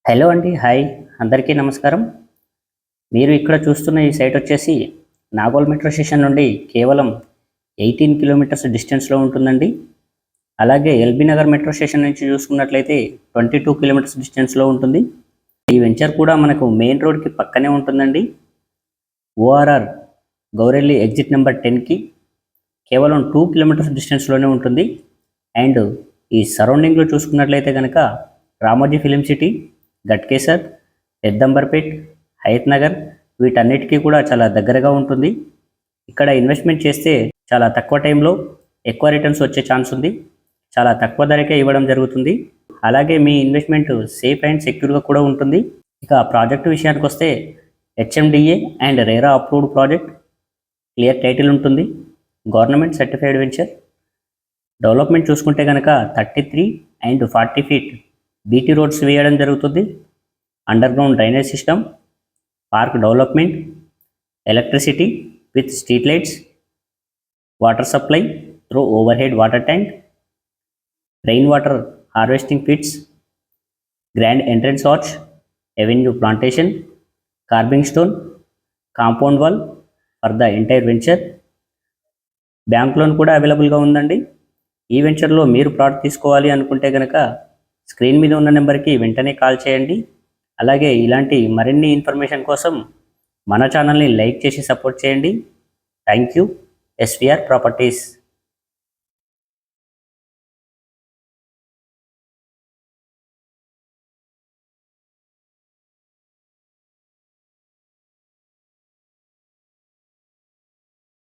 Hello అండి, hi అందరికీ నమస్కారం. మీరు ఇక్కడ చూస్తున్న ఈ సైట్ వచ్చేసి నాగోల్ మెట్రో స్టేషన్ నుండి కేవలం 18 కిలోమీటర్స్ డిస్టెన్స్లో ఉంటుందండి. అలాగే ఎల్బీ నగర్ మెట్రో స్టేషన్ నుంచి చూసుకున్నట్లయితే 22 కిలోమీటర్స్ డిస్టెన్స్లో ఉంటుంది. ఈ వెంచర్ కూడా మనకు మెయిన్ రోడ్కి పక్కనే ఉంటుందండి. ఓఆర్ఆర్ గౌరెల్లి ఎగ్జిట్ నెంబర్ 10కి కేవలం 2 కిలోమీటర్స్ డిస్టెన్స్లోనే ఉంటుంది. అండ్ ఈ సరౌండింగ్లో చూసుకున్నట్లయితే కనుక రామోజీ ఫిలిం సిటీ, గట్కేసర్, పెద్దంబర్పేట్, హయత్ నగర్ వీటన్నిటికీ కూడా చాలా దగ్గరగా ఉంటుంది. ఇక్కడ ఇన్వెస్ట్మెంట్ చేస్తే చాలా తక్కువ టైంలో ఎక్కువ రిటర్న్స్ వచ్చే ఛాన్స్ ఉంది. చాలా తక్కువ ధరకే ఇవ్వడం జరుగుతుంది. అలాగే మీ ఇన్వెస్ట్మెంట్ సేఫ్ అండ్ సెక్యూర్గా కూడా ఉంటుంది. ఇక ప్రాజెక్ట్ విషయానికి వస్తే HMDA and RERA approved project, clear title ఉంటుంది, గవర్నమెంట్ సర్టిఫైడ్ వెంచర్. డెవలప్మెంట్ చూసుకుంటే కనుక 33 అండ్ 40 ఫీట్ బీటీ రోడ్స్ వేయడం జరుగుతుంది. Underground drainage system, park development, electricity with street lights, water supply through overhead water tank, rain water harvesting pits, grand entrance arch, avenue plantation, kerbing stone, compound wall for the entire venture. Bank loan కూడా అవైలబుల్గా ఉందండి. ఈ వెంచర్లో మీరు plot తీసుకోవాలి అనుకుంటే కనుక screen మీద ఉన్న నెంబర్కి వెంటనే కాల్ చేయండి. అలాగే ఇలాంటి మరిన్ని ఇన్ఫర్మేషన్ కోసం మన ఛానల్ని లైక్ చేసి సపోర్ట్ చేయండి. Thank you. SVR properties.